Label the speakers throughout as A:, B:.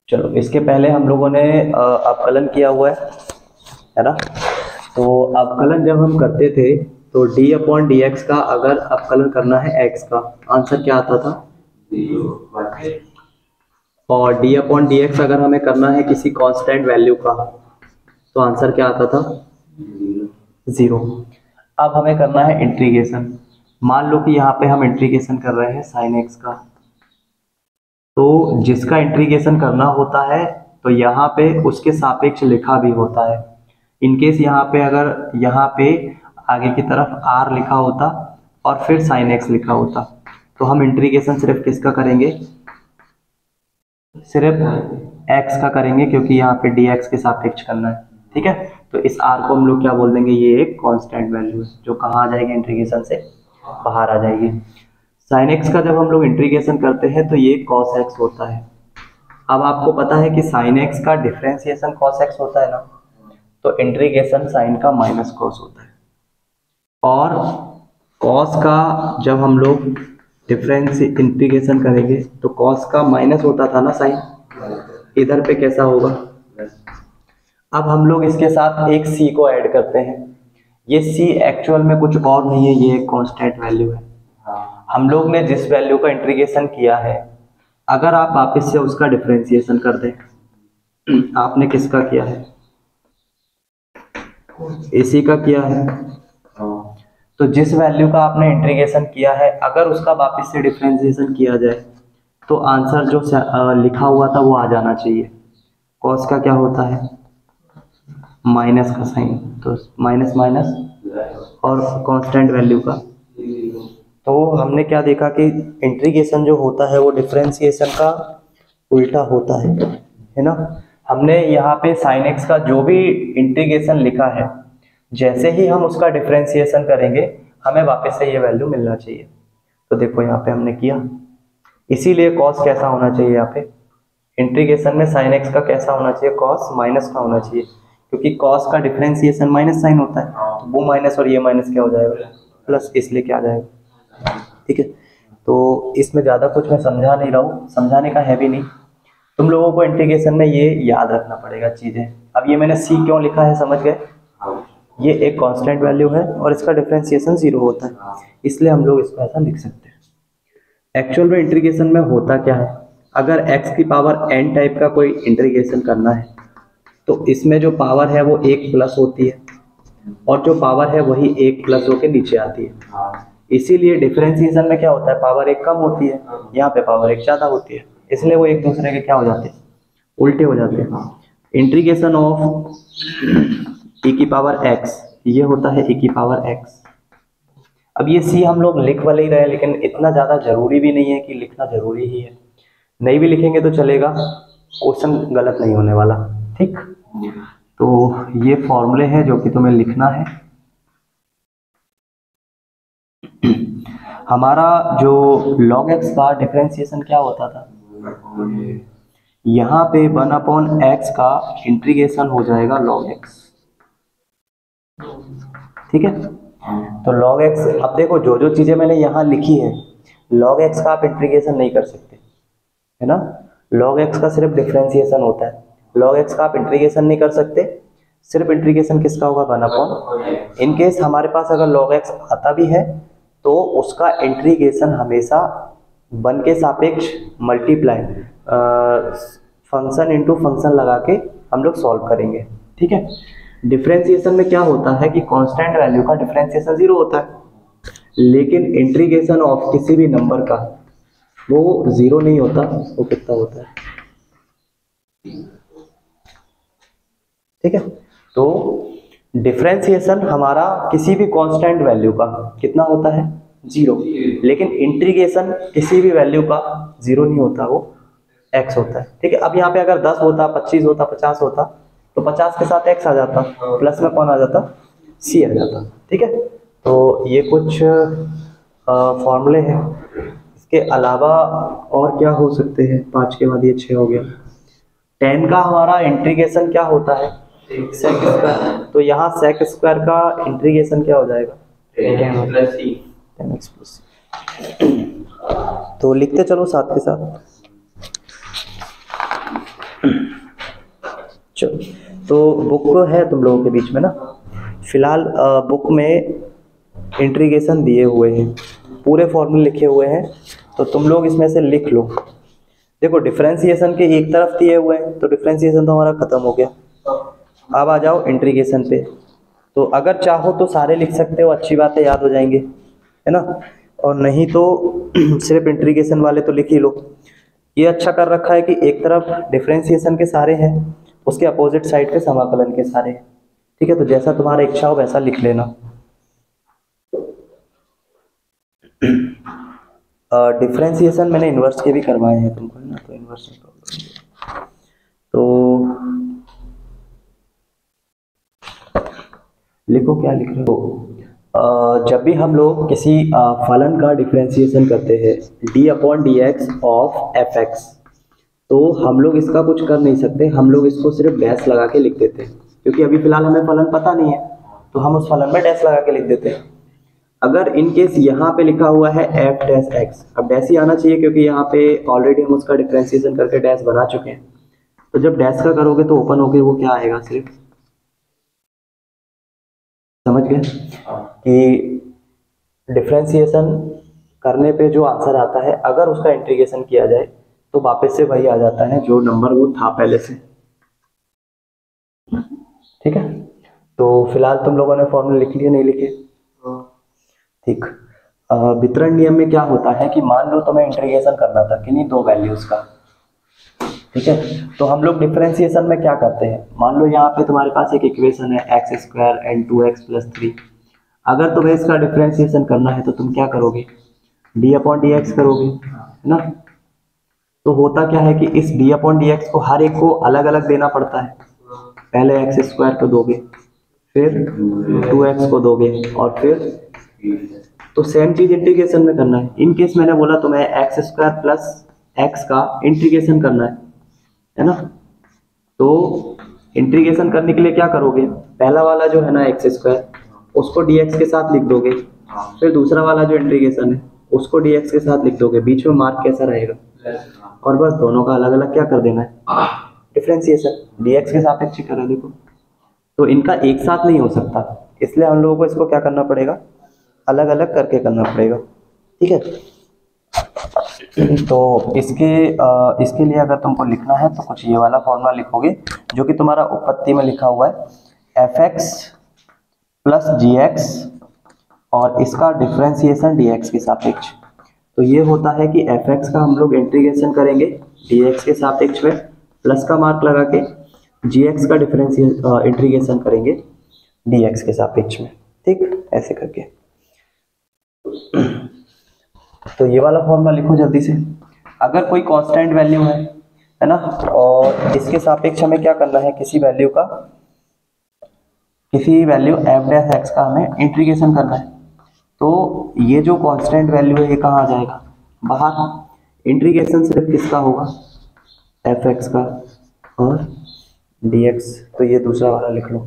A: चलो इसके पहले हम लोगों ने अवकलन किया हुआ है ना। तो अवकलन जब हम करते थे तो डी अपॉन डी एक्स का अगर अवकलन करना है एक्स का, आंसर क्या आता था? और डी अपॉन डी एक्स अगर हमें करना है किसी कांस्टेंट वैल्यू का तो आंसर क्या आता था? 0। अब हमें करना है इंटीग्रेशन। मान लो कि यहाँ पे हम इंटीग्रेशन कर रहे हैं साइन एक्स का, तो जिसका इंटीग्रेशन करना होता है तो यहाँ पे उसके सापेक्ष लिखा भी होता है। इनकेस यहाँ पे अगर यहाँ पे आगे की तरफ r लिखा होता और फिर साइन एक्स लिखा होता तो हम इंटीग्रेशन सिर्फ किसका करेंगे? सिर्फ x का करेंगे, क्योंकि यहाँ पे dx के सापेक्ष करना है। ठीक है, तो इस r को हम लोग क्या बोल देंगे? ये एक कांस्टेंट वैल्यू है जो कहाँ आ जाएगी? इंटीग्रेशन से बाहर आ जाएगी। साइन एक्स का जब हम लोग इंटीग्रेशन करते हैं तो ये cos x होता है। अब आपको पता है कि साइन एक्स का डिफरेंशिएशन cos x होता है ना, तो इंटीग्रेशन साइन का माइनस cos होता है। और cos का जब हम लोग डिफरेंस इंटीग्रेशन करेंगे तो cos का माइनस होता था ना साइन, इधर पे कैसा होगा? अब हम लोग इसके साथ एक c को ऐड करते हैं। ये c एक्चुअल में कुछ और नहीं है, ये एक कांस्टेंट वैल्यू है। हम लोग ने जिस वैल्यू का इंटीग्रेशन किया है, अगर आप वापस से उसका डिफरेंशिएशन कर दें, आपने किसका किया है? AC का किया है। तो जिस वैल्यू का आपने इंटीग्रेशन किया है, अगर उसका वापस से डिफरेंशिएशन किया जाए तो आंसर जो लिखा हुआ था वो आ जाना चाहिए। cos का क्या होता है? माइनस का साइन, तो माइनस माइनस, और कांस्टेंट वैल्यू का। तो हमने क्या देखा कि इंटीग्रेशन जो होता है वो डिफरेंशिएशन का उल्टा होता है ना। हमने यहाँ पे साइन एक्स का जो भी इंटीग्रेशन लिखा है, जैसे ही हम उसका डिफरेंशिएशन करेंगे हमें वापस से ये वैल्यू मिलना चाहिए। तो देखो यहाँ पे हमने किया, इसीलिए cos कैसा होना चाहिए? यहाँ पे इंटीग्रेशन में साइन एक्स का कैसा होना चाहिए? cos माइनस का होना चाहिए, क्योंकि cos का डिफरेंशिएशन माइनस साइन होता है। तो वो माइनस और ये माइनस क्या हो जाएगा? प्लस, इसलिए क्या आ जाएगा? ठीक है, तो इसमें ज़्यादा कुछ मैं समझा नहीं रहा हूँ, समझाने का है भी नहीं। तुम लोगों को इंटीग्रेशन में ये याद रखना पड़ेगा चीज़ें। अब ये मैंने c क्यों लिखा है, समझ गए? ये एक कांस्टेंट वैल्यू है और इसका डिफरेंशिएशन 0 होता है, इसलिए हम लोग इसको ऐसा लिख सकते हैं। एक्चुअल में इंटीग्रेशन में होता क्या है? अगर x की पावर n टाइप का कोई इंटीग्रेशन करना है तो इसमें जो पावर है वो 1 प्लस होती है और जो पावर है वही 1 प्लस होकर नीचे आती है। इसीलिए डिफरेंशिएशन में क्या होता है? पावर 1 कम होती है, यहाँ पे पावर 1 ज़्यादा होती है, इसलिए वो एक दूसरे के क्या हो जाते हैं? उल्टे हो जाते हैं। इंटीग्रेशन ऑफ e की पावर x, ये होता है e की पावर x। अब ये c हम लोग लिख वाले ही रहे, लेकिन इतना ज़्यादा जरूरी भी नहीं है कि लिखना जरूरी ही है। नहीं भी लिखेंगे तो चलेगा, क्वेश्चन गलत नहीं होने वाला। ठीक, तो ये फॉर्मूले हैं जो कि तुम्हें लिखना है। हमारा जो log x का डिफरेंशिएशन क्या होता था? यहाँ पे 1/x का इंटीग्रेशन हो जाएगा log x। ठीक है, तो log x, अब देखो जो जो चीजें मैंने यहाँ लिखी है, log x का आप इंटीग्रेशन नहीं कर सकते, है ना। log x का सिर्फ डिफरेंशिएशन होता है, log x का आप इंटीग्रेशन नहीं कर सकते। सिर्फ इंटीग्रेशन किसका होगा? 1/। इन केस हमारे पास अगर log x आता भी है तो उसका इंटीग्रेशन हमेशा 1 के सापेक्ष मल्टीप्लाई फंक्शन इनटू फंक्शन लगा के हम लोग सॉल्व करेंगे। ठीक है, डिफरेंशिएशन में क्या होता है कि कांस्टेंट वैल्यू का डिफरेंशिएशन 0 होता है, लेकिन इंटीग्रेशन ऑफ किसी भी नंबर का वो 0 नहीं होता, वो कितना होता है? ठीक है, तो डिफरेंशिएशन हमारा किसी भी कांस्टेंट वैल्यू का कितना होता है? 0, लेकिन इंटीग्रेशन किसी भी वैल्यू का 0 नहीं होता, वो x होता है। ठीक है, अब यहाँ पे अगर 10 होता, 25 होता, 50 होता तो 50 के साथ x आ जाता, प्लस में कौन आ जाता? c आ जाता। ठीक है, तो ये कुछ फॉर्मूले हैं। इसके अलावा और क्या हो सकते हैं? 5 के बाद ये 6 हो गया। 10 का हमारा इंटीग्रेशन क्या होता है? Sec square. तो यहाँ सेक स्क्वायर का इंटीग्रेशन क्या हो जाएगा? 10x plus c। तो लिखते चलो साथ के साथ। चलो, तो बुक है तुम लोगों के बीच में ना, फिलहाल बुक में इंटीग्रेशन दिए हुए हैं, पूरे फॉर्मूले लिखे हुए हैं, तो तुम लोग इसमें से लिख लो। देखो डिफरेंशिएशन के एक तरफ दिए हुए हैं, तो डिफरेंशिएशन तो हमारा खत्म हो गया। अब आ जाओ इंटीग्रेशन पे, तो अगर चाहो तो सारे लिख सकते हो, अच्छी बात है, याद हो जाएंगे, है ना, और नहीं तो सिर्फ इंटीग्रेशन वाले तो लिख ही लो। ये अच्छा कर रखा है कि एक तरफ डिफरेंशिएशन के सारे हैं, उसके अपोजिट साइड पे समाकलन के सारे हैं, ठीक है, तो जैसा तुम्हारा इच्छा हो वैसा लिख लेना। डिफरेंशिएशन मैंने इन्वर्स के भी करवाए हैं तुमको, है ना, तो इन्वर्स में प्रॉब्लम, तो लिखो क्या लिख रहे हो। जब भी हम लोग किसी फलन का डिफरेंशिएशन करते हैं d/dx ऑफ fx, तो हम लोग इसका कुछ कर नहीं सकते, हम लोग इसको सिर्फ डैश लगा के लिख देते हैं, क्योंकि अभी फिलहाल हमें फलन पता नहीं है, तो हम उस फलन में डैश लगा के लिख देते हैं। अगर इन केस यहाँ पे लिखा हुआ है f'(x), अब डैश ही आना चाहिए क्योंकि यहाँ पे ऑलरेडी हम उसका डिफरेंशिएशन करके डैश बना चुके हैं, तो जब डैश का करोगे तो ओपन होके वो क्या आएगा, सिर्फ, समझ गए कि डिफरेंशिएशन करने पे जो आंसर आता है अगर उसका इंटीग्रेशन किया जाए तो वापस से वही आ जाता है जो नंबर वो था पहले से, ठीक है। तो फिलहाल तुम लोगों ने फॉर्मूला लिख लिए, नहीं लिखे, ठीक। वितरण नियम में क्या होता है कि मान लो तुम्हें इंटीग्रेशन करना था किन्हीं दो वैल्यूज का, ठीक है, तो हम लोग डिफरेंशिएशन में क्या करते हैं, मान लो यहाँ पे तुम्हारे पास एक इक्वेशन है x² and 2x + 3, अगर तुम्हें इसका डिफरेंशिएशन करना है तो तुम क्या करोगे, d/dx करोगे, है ना। तो होता क्या है कि इस d/dx को हर एक को अलग अलग देना पड़ता है, पहले x² को दोगे, फिर 2x को दोगे, और फिर, तो सेम चीज इंटीग्रेशन में करना है। इन केस मैंने बोला तुम्हें x² + x का इंटीग्रेशन करना है ना, तो इंटीग्रेशन करने के लिए क्या करोगे, पहला वाला जो है ना x² उसको dx के साथ लिख दोगे, फिर दूसरा वाला जो इंटीग्रेशन है उसको dx के साथ लिख दोगे, बीच में मार्क कैसा रहेगा, और बस दोनों का अलग अलग क्या कर देना है, डिफरेंशिएशन, dx के सापेक्ष करा, देखो, तो इनका एक साथ नहीं हो सकता, इसलिए हम लोगों को इसको क्या करना पड़ेगा, अलग अलग करके करना पड़ेगा, ठीक है। तो इसके लिए अगर तुमको लिखना है तो कुछ ये वाला फॉर्मूला लिखोगे जो कि तुम्हारा उपपत्ति में लिखा हुआ है fx + gx और इसका डिफरेंशिएशन dx के सापेक्ष। तो ये होता है कि fx का हम लोग इंटीग्रेशन करेंगे dx के सापेक्ष में, प्लस का मार्क लगा के gx का इंटीग्रेशन करेंगे dx के सापेक्ष में, ठीक, ऐसे करके। तो ये वाला फॉर्मूला लिखो जल्दी से। अगर कोई कांस्टेंट वैल्यू है ना, और इसके सापेक्ष हमें क्या करना है, किसी वैल्यू f'(x) का हमें इंटीग्रेशन करना है, तो ये जो कांस्टेंट वैल्यू है ये कहाँ आ जाएगा, बाहर। इंटीग्रेशन सिर्फ किसका होगा, fx का और dx, तो ये दूसरा वाला लिख लो।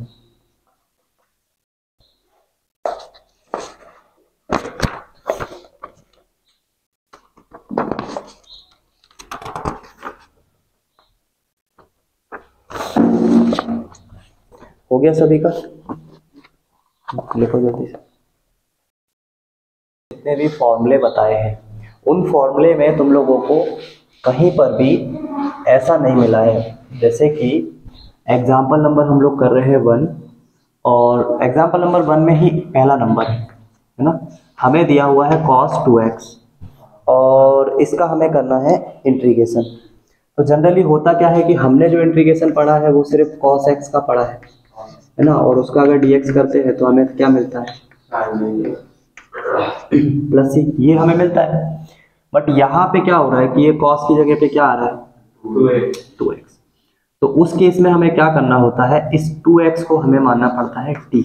A: हो गया सभी का, लिखो जल्दी से। जितने भी फॉर्मूले बताए हैं उन फॉर्मूले में तुम लोगों को कहीं पर भी ऐसा नहीं मिला है, जैसे कि एग्जाम्पल नंबर हम लोग कर रहे हैं 1, और एग्जाम्पल नंबर 1 में ही पहला नंबर है ना, हमें दिया हुआ है cos 2x और इसका हमें करना है इंटीग्रेशन। तो जनरली होता क्या है कि हमने जो इंटीग्रेशन पढ़ा है वो सिर्फ cos x का पढ़ा है ना, और उसका अगर dx करते हैं तो हमें क्या मिलता है, प्लस c, ये हमें मिलता है। बट यहाँ पे क्या हो रहा है कि ये cos की जगह पे क्या आ रहा है, 2x। तो उस केस में हमें क्या करना होता है, इस 2x को हमें मानना पड़ता है t,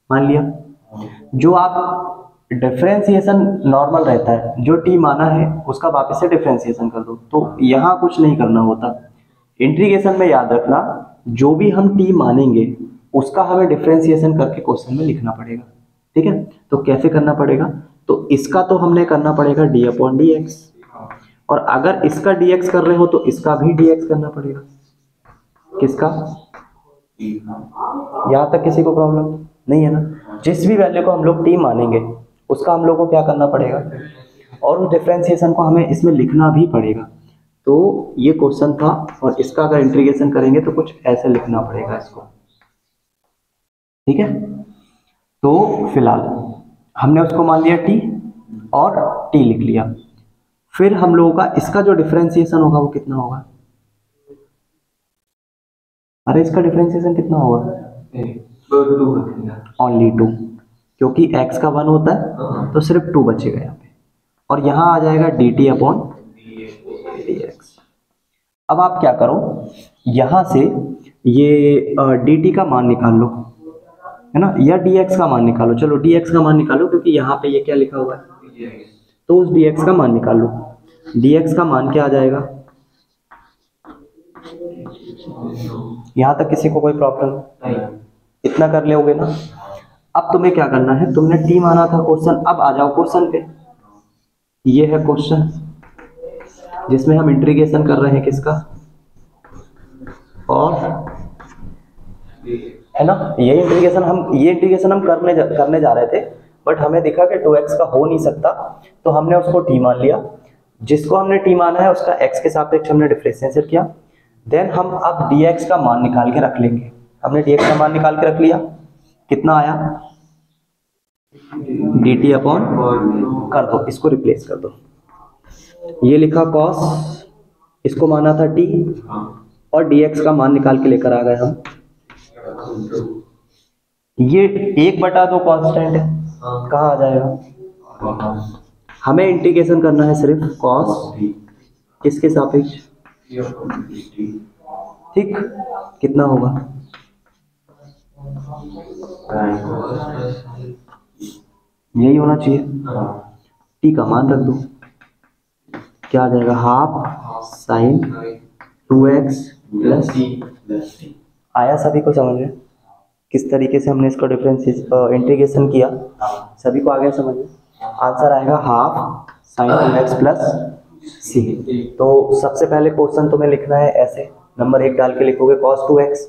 A: मान लिया। जो आप डिफरेंशिएशन नॉर्मल रहता है, जो t माना है उसका वापस से डिफरेंशिएशन कर दो, तो यहाँ कुछ नहीं करना होता। इंटीग्रेशन में याद रखना, जो भी हम t मानेंगे उसका हमें डिफरेंशिएशन करके क्वेश्चन में लिखना पड़ेगा, ठीक है। तो कैसे करना पड़ेगा, तो इसका तो हमने करना पड़ेगा d/dx, और अगर इसका dx कर रहे हो तो इसका भी dx करना पड़ेगा। किसका? यहाँ तक किसी को प्रॉब्लम नहीं है ना? जिस भी वैल्यू को हम लोग t मानेंगे उसका हम लोग को क्या करना पड़ेगा, और उस डिफरेंशिएशन को हमें इसमें लिखना भी पड़ेगा। तो ये क्वेश्चन था, और इसका अगर इंटीग्रेशन करेंगे तो कुछ ऐसे लिखना पड़ेगा इसको। ठीक है, तो फिलहाल हमने उसको मान लिया t और t लिख लिया। फिर हम लोगों का इसका जो डिफरेंशिएशन होगा वो कितना होगा? अरे इसका डिफरेंशिएशन कितना होगा? ओनली 2, क्योंकि x का 1 होता है तो सिर्फ 2 बचेगा यहाँ पे, और यहाँ आ जाएगा dt अपॉन dx। अब आप क्या करो, यहाँ से ये dt का मान निकाल लो, है ना, या dx का मान निकालो। चलो dx का मान निकालो, क्योंकि यहाँ पे ये क्या लिखा हुआ है, तो उस dx का मान निकाल लो। dx का मान क्या आ जाएगा? यहाँ तक किसी को कोई प्रॉब्लम नहीं? इतना कर लोगे ना? अब तुम्हें क्या करना है, तुमने t माना था क्वेश्चन, अब आ जाओ क्वेश्चन पे। ये है क्वेश्चन जिसमें हम इंटीग्रेशन कर रहे हैं किसका, और है ना, ये इंटीग्रेशन हम करने जा रहे थे, बट हमें दिखा कि 2x का हो नहीं सकता, तो हमने उसको t मान लिया। जिसको हमने t माना है उसका x के सापेक्ष हमने डिफरेंशिएट किया। देन हम अब dx का मान निकाल के रख लेंगे। हमने dx का मान निकाल के रख लिया, कितना आया? dt अपॉन, कर दो इसको रिप्लेस कर दो, ये लिखा cos, इसको माना था t, और dx का मान निकाल के लेकर आ गए हम। ये 1/2 कांस्टेंट है, कहाँ आ जाएगा? हमें इंटीग्रेशन करना है सिर्फ cos, किसके सापेक्ष? ठीक, कितना होगा? यही होना चाहिए। t का मान रख दो, क्या आ जाएगा? Half sine 2x plus t। आया सभी को समझ में किस तरीके से हमने इसको इंटीग्रेशन किया? सभी को आ गया समझ में? आंसर आएगा half sine 2x plus c। तो सबसे पहले क्वेश्चन तुम्हें लिखना है ऐसे, नंबर 1 डाल के लिखोगे cos 2x,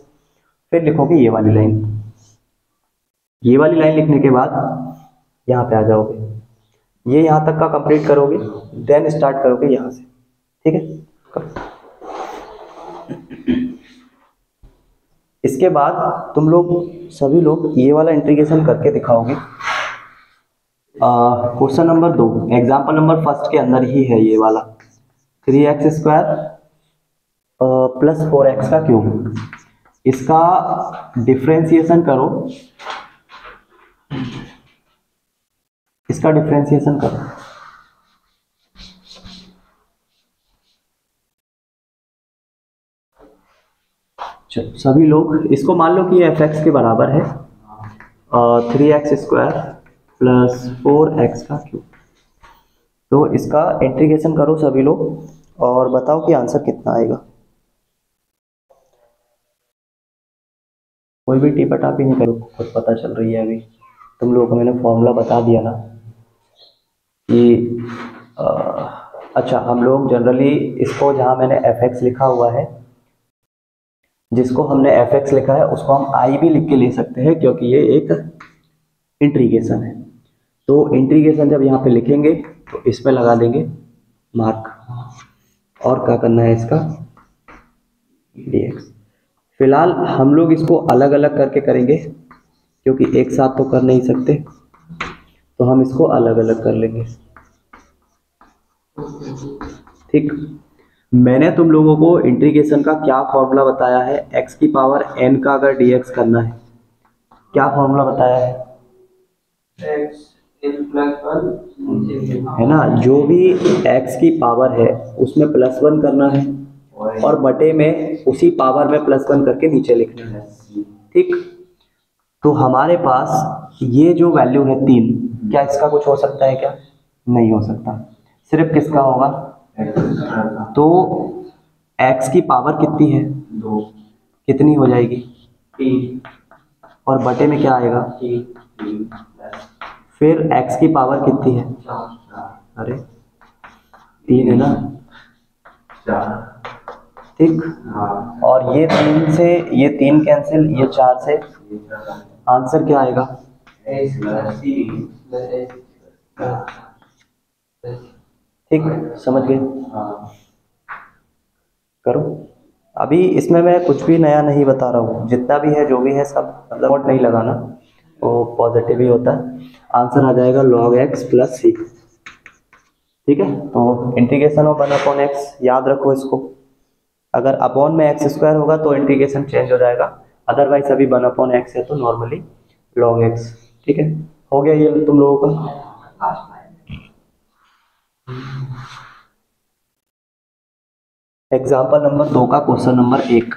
A: फिर लिखोगे ये वाली लाइन। ये वाली लाइन लिखने के बाद यहाँ पे आ जाओगे, ये यहाँ तक का कंप्लीट करोगे, देन स्टार्ट करोगे यहाँ से। ठीक है, इसके बाद तुम लोग सभी लोग ये वाला इंटीग्रेशन करके दिखाओगे। क्वेश्चन नंबर 2 एग्जाम्पल नंबर 1 के अंदर ही है ये वाला, 3x² प्लस 4x का क्यूब। इसका डिफरेंशिएशन करो, इसका डिफरेंशिएशन करो। सभी लोग इसको मान लो कि ये fx के बराबर है 3x² प्लस 4x का क्यूब। तो इसका इंटीग्रेशन करो सभी लोग और बताओ कि आंसर कितना आएगा। कोई भी टीपटापी नहीं करो, खुद पता चल रही है। अभी तुम लोगों को मैंने फॉर्मूला बता दिया ना कि अच्छा, हम लोग जनरली इसको जहाँ मैंने fx लिखा हुआ है, जिसको हमने fx लिखा है उसको हम i भी लिख के ले सकते हैं, क्योंकि ये एक इंटीग्रेशन है। तो इंटीग्रेशन जब यहाँ पे लिखेंगे तो इसमें लगा देंगे मार्क, और क्या करना है इसका dx। फिलहाल हम लोग इसको अलग अलग करके करेंगे, क्योंकि एक साथ तो कर नहीं सकते, तो हम इसको अलग अलग कर लेंगे। ठीक, मैंने तुम लोगों को इंटीग्रेशन का क्या फॉर्मूला बताया है, x की पावर n का अगर dx करना है, क्या फॉर्मूला बताया है? है ना, जो भी x की पावर है उसमें +1 करना है, और बटे में उसी पावर में +1 करके नीचे लिखना है। ठीक, तो हमारे पास ये जो वैल्यू है 3, क्या इसका कुछ हो सकता है? क्या नहीं हो सकता, सिर्फ किसका होगा? तो x की पावर कितनी है? 2, कितनी हो जाएगी? 3, और बटे में क्या आएगा? 3। फिर x की पावर कितनी है? अरे 3 है ना, ठीक। और ये तीन कैंसिल, ये 4 से, आंसर क्या आएगा? ठीक, समझ गए? करो। अभी इसमें मैं कुछ भी नया नहीं बता रहा हूँ, जितना भी है जो भी है सब मतलब नोट नहीं लगाना, वो पॉजिटिव ही होता है। आंसर आ जाएगा log x प्लस सी। ठीक है, तो इंटीग्रेशन ऑफ 1/x याद रखो इसको। अगर अपॉन में एक्स स्क्वायर होगा तो इंटीग्रेशन चेंज हो जाएगा, अदरवाइज अभी 1/x है तो नॉर्मली log x। ठीक है, हो गया ये तुम लोगों का। एग्जाम्पल नंबर 2 का क्वेश्चन नंबर 1।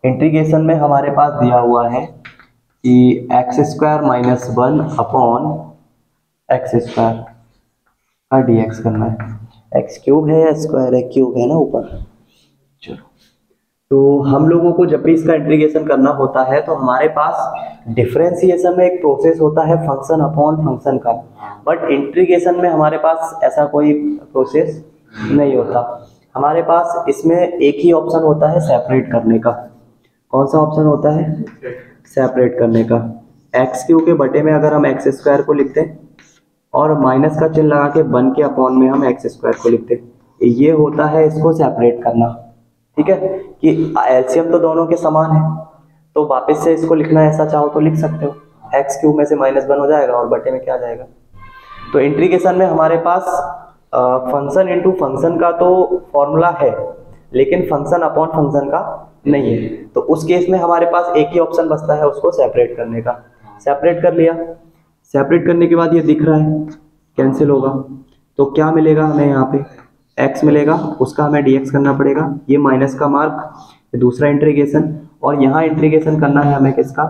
A: इंटीग्रेशन में हमारे पास दिया हुआ है कि x square minus 1 upon x square का डीएक्स करना है। एक्स क्यूब है या स्क्वायर है? क्यूब है ना ऊपर। चलो, तो हम लोगों को जब भी इसका इंटीग्रेशन करना होता है तो हमारे पास डिफरेंशिएशन में एक प्रोसेस होता है फंक्शन अपॉन फंक्शन का, बट इंटीग्रेशन में हमारे पास ऐसा कोई प्रोसेस नहीं होता। हमारे पास इसमें एक ही ऑप्शन होता है सेपरेट करने का। कौन सा ऑप्शन होता है? सेपरेट करने का। एक्स क्यू के बटे में अगर हम एक्स स्क्वायर को लिखते हैं और माइनस का चिन्ह लगा के 1 के अपॉन में हम एक्स स्क्वायर को लिखते हैं, ये होता है इसको सेपरेट करना। ठीक है, कि एलसीएम तो दोनों के समान है, तो वापस से इसको लिखना ऐसा चाहो तो लिख सकते हो, एक्स क्यूब में से -1 हो जाएगा और बटे में क्या आ जाएगा। तो इंटीग्रेशन में हमारे पास फंक्शन इनटू फंक्शन का तो फॉर्मूला है, लेकिन फंक्शन अपॉन फंक्शन का नहीं है। तो उस केस में हमारे पास एक ही ऑप्शन बचता है उसको सेपरेट करने का। सेपरेट कर लिया, सेपरेट करने के बाद ये दिख रहा है कैंसिल होगा, तो क्या मिलेगा हमें? यहाँ पे x मिलेगा, उसका हमें dx करना पड़ेगा, ये माइनस का मार्क, दूसरा इंटीग्रेशन, और यहाँ इंटीग्रेशन करना है हमें किसका?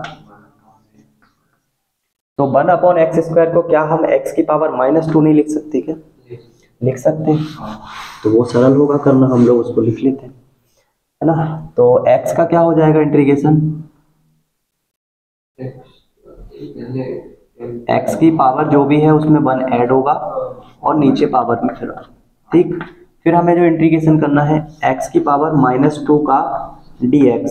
A: तो 1/x² को क्या हम x की पावर -2 नहीं लिख सकते क्या? लिख सकते हैं, तो वो सरल होगा करना, हम लोग उसको लिख लेते हैं, है ना। तो x का क्या हो जाएगा इंटीग्रेशन? x की पावर जो भी है उसमें 1 ऐड होगा और नीचे पावर में फिर। ठीक, फिर हमें जो इंटीग्रेशन करना है x की पावर -2 का dx।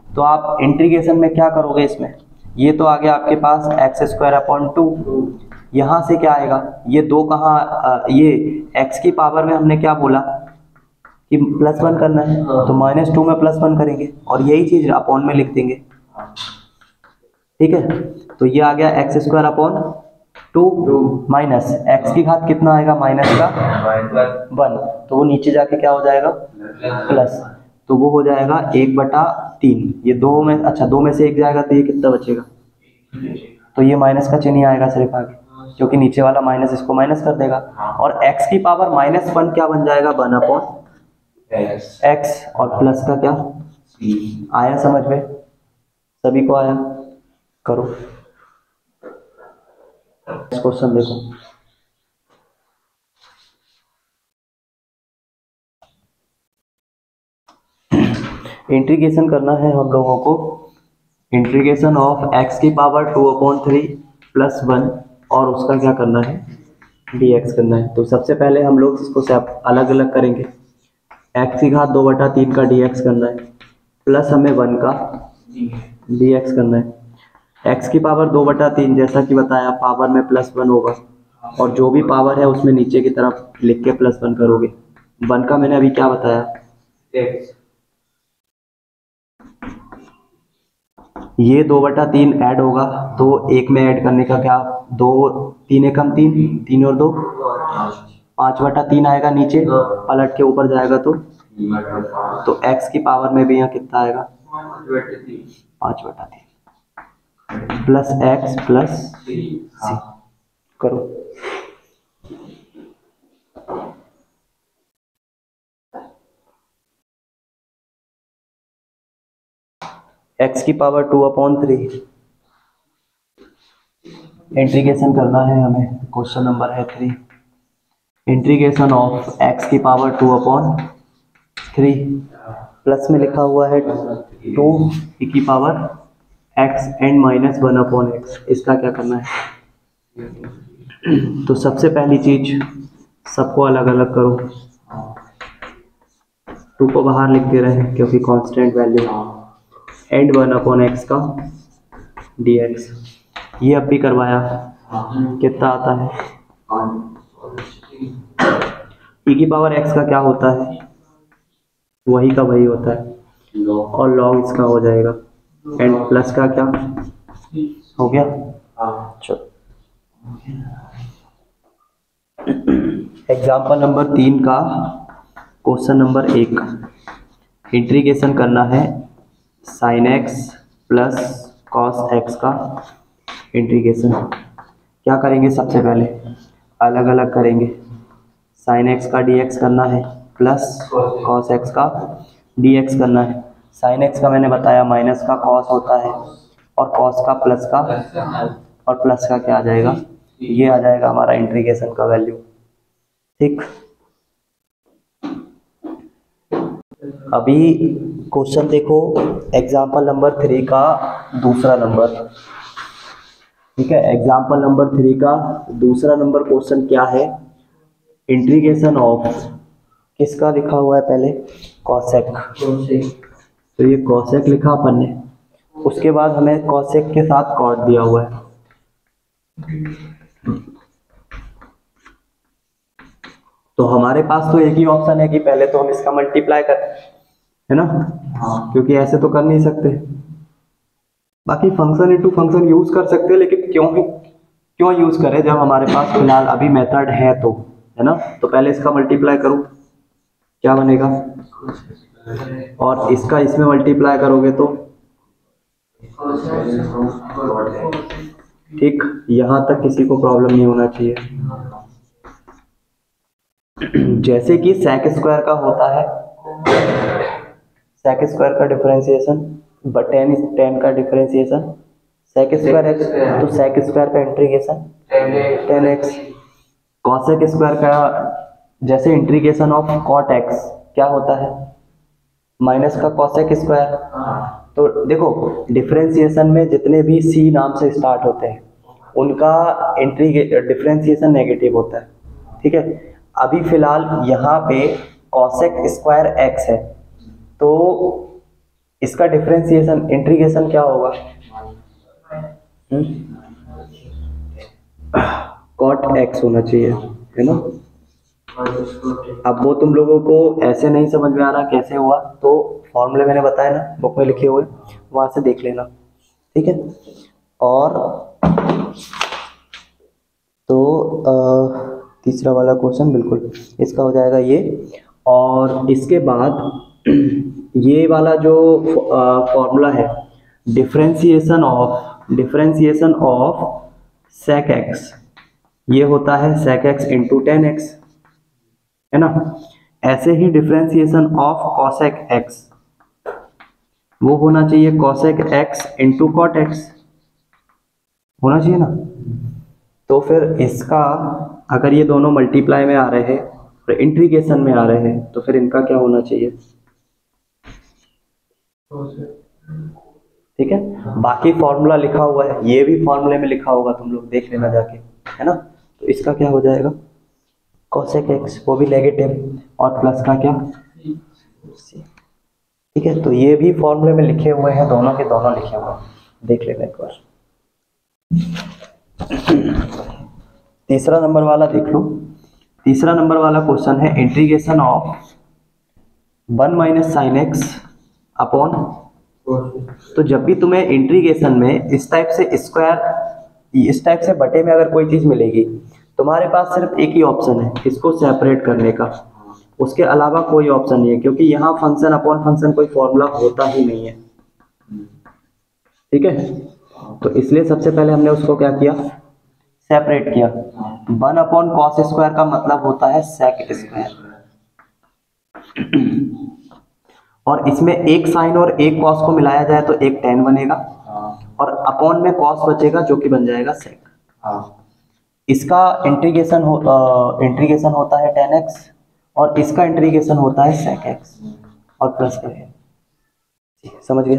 A: तो आप इंटीग्रेशन में क्या करोगे इसमें? ये तो आ गया आपके पास x²/2, यहाँ से क्या आएगा? ये 2 कहाँ, ये x की पावर में हमने क्या बोला कि +1 करना है, तो -2 में +1 करेंगे और यही चीज अपॉन में लिख देंगे। ठीक है, तो ये आ गया x²/2 माइनस x की घात कितना आएगा? माइनस का 1, तो वो नीचे जाके क्या हो जाएगा? प्लस, तो वो हो जाएगा 1/3। ये 2 में, अच्छा 2 में से 1 जाएगा तो ये कितना बचेगा? तो ये माइनस का चिन्ह आएगा सिर्फ आगे, क्योंकि नीचे वाला माइनस इसको माइनस कर देगा, और x की पावर -1 क्या बन जाएगा? 1/x, और प्लस का क्या आया? समझ में सभी को आया? करो क्वेश्चन देखो। इंटीग्रेशन करना है हम लोगों को, इंटीग्रेशन ऑफ x की पावर 2/3 + 1, और उसका क्या करना है? dx करना है। तो सबसे पहले हम लोग इसको अलग अलग करेंगे। x की घात 2/3 का dx करना है, प्लस हमें 1 का dx करना है। x की पावर 2/3 जैसा कि बताया पावर में +1 होगा, और जो भी पावर है उसमें नीचे की तरफ लिख के +1 करोगे। 1 का मैंने अभी क्या बताया? ये 2/3 ऐड होगा, तो 1 में ऐड करने का क्या? 2 3 एकम 3, 3 और 2 5/3 आएगा, नीचे पलट के ऊपर जाएगा तो x की पावर में भी यहाँ कितना आएगा? 5/3 प्लस x प्लस सी। करो, x की पावर 2/3 इंटीग्रेशन करना है हमें। क्वेश्चन नंबर है 3, इंटीग्रेशन ऑफ x की पावर 2/3, प्लस में लिखा हुआ है 2 e की पावर x एंड -1/x। इसका क्या करना है? तो सबसे पहली चीज सबको अलग अलग करो, 2 को बाहर लिख दे रहे हैं क्योंकि कांस्टेंट वैल्यू, एंड 1/x का dx। ये अब भी करवाया, कितना आता है, e की पावर x का क्या होता है, वही का वही होता है, और log इसका हो जाएगा, एंड प्लस का क्या हो गया। चलो एग्जाम्पल नंबर 3 का क्वेश्चन नंबर 1, इंटीग्रेशन करना है sin x plus cos x का इंटीग्रेशन। क्या करेंगे, सबसे पहले अलग अलग करेंगे, sin x का dx करना है प्लस cos x का dx करना है। sin x का मैंने बताया माइनस का cos होता है, और cos का प्लस का, और प्लस का क्या आ जाएगा, ये आ जाएगा हमारा इंटीग्रेशन का वैल्यू। ठीक, अभी क्वेश्चन देखो एग्जाम्पल नंबर 3 का दूसरा नंबर। ठीक है, एग्जाम्पल नंबर 3 का दूसरा नंबर क्वेश्चन क्या है, इंटीग्रेशन ऑफ, किसका लिखा हुआ है पहले, कॉसेक। तो ये कॉसेक लिखा अपन ने, उसके बाद हमें कॉसेक के साथ कॉट दिया हुआ है। तो हमारे पास तो एक ही ऑप्शन है कि पहले तो हम इसका मल्टीप्लाई कर, है ना, क्योंकि ऐसे तो कर नहीं सकते। बाकी फंक्शन इनटू फंक्शन यूज कर सकते हैं, लेकिन क्यों यूज करें जब हमारे पास फिलहाल अभी मेथड है, तो है ना। तो पहले इसका मल्टीप्लाई करूं, क्या बनेगा, और इसका इसमें मल्टीप्लाई करोगे तो ठीक, यहां तक किसी को प्रॉब्लम नहीं होना चाहिए। जैसे कि sec स्क्वायर का होता है, sec स्क्वायर का डिफरेंशिएशन, tan का डिफरेंशिएशन sec स्क्वायर x, तो sec स्क्वायर का integration tan x। cosec square का जैसे इंटीग्रेशन ऑफ cot x क्या होता है, माइनस का cosec स्क्वायर। तो देखो डिफरेंशिएशन में जितने भी c नाम से स्टार्ट होते हैं उनका डिफरेंशिएशन नेगेटिव होता है। ठीक है, अभी फिलहाल यहाँ पे cosec स्क्वायर x है, तो इसका डिफरेंशिएशन इंटीग्रेशन क्या होगा, cot x होना चाहिए, है ना। अब वो तुम लोगों को ऐसे नहीं समझ में आ रहा कैसे हुआ, तो फॉर्मूले मैंने बताया ना बुक में लिखे हुए, वहां से देख लेना। ठीक है, और तो तीसरा वाला क्वेश्चन बिल्कुल इसका हो जाएगा ये, और इसके बाद ये वाला जो फॉर्मूला है डिफरेंशिएशन ऑफ sec x, ये होता है sec x into tan x, है ना। ऐसे ही डिफरेंशिएशन ऑफ cosec x, वो होना चाहिए cosec x into cot x, होना चाहिए ना। तो फिर इसका अगर ये दोनों मल्टीप्लाई में आ रहे हैं और इंटीग्रेशन में आ रहे हैं, तो फिर इनका क्या होना चाहिए। ठीक है, बाकी फॉर्मूला लिखा हुआ है, ये भी फॉर्मूले में लिखा होगा, तुम लोग देख लेना जाके, है ना। तो इसका क्या हो जाएगा, cosec x, वो भी नेगेटिव, और प्लस का क्या, ठीक है। तो ये भी फॉर्मूले में लिखे हुए हैं, दोनों के दोनों लिखे हुए हैं, देख लेना एक बार। तीसरा नंबर वाला देख लो, तीसरा नंबर वाला क्वेश्चन है integration of 1 minus sine x upon, तो जब भी तुम्हें इंटीग्रेशन में इस टाइप से स्क्वायर, इस टाइप से बटे में अगर कोई चीज मिलेगी, तुम्हारे पास सिर्फ एक ही ऑप्शन है इसको सेपरेट करने का, उसके अलावा कोई ऑप्शन नहीं है, क्योंकि यहाँ फंक्शन अपॉन फंक्शन कोई फॉर्मूला होता ही नहीं है। ठीक है, तो इसलिए सबसे पहले हमने उसको क्या किया, सेपरेट किया। 1 अपॉन कॉस स्क्वायर का मतलब होता है सेक स्क्वायर, और इसमें एक साइन और एक कॉस को मिलाया जाए तो एक टेन बनेगा, और अपॉन में कॉस बचेगा जो कि बन जाएगा सेक। इसका इंटीग्रेशन होता है टेन एक्स, और इसका इंटीग्रेशन होता है सेक एक्स, और प्लस का है। समझ गए,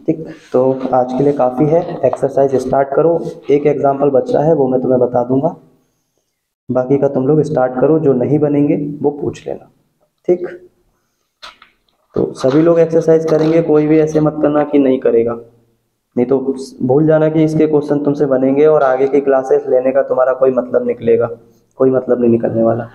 A: ठीक। तो आज के लिए काफ़ी है, एक्सरसाइज स्टार्ट करो। एक एग्जाम्पल बच रहा है, वो मैं तुम्हें बता दूंगा। बाकी का तुम लोग स्टार्ट करो, जो नहीं बनेंगे वो पूछ लेना, ठीक। तो सभी लोग एक्सरसाइज करेंगे, कोई भी ऐसे मत करना कि नहीं करेगा, नहीं तो भूल जाना कि इसके क्वेश्चन तुमसे बनेंगे और आगे की क्लासेस लेने का तुम्हारा कोई मतलब निकलेगा, कोई मतलब नहीं निकलने वाला।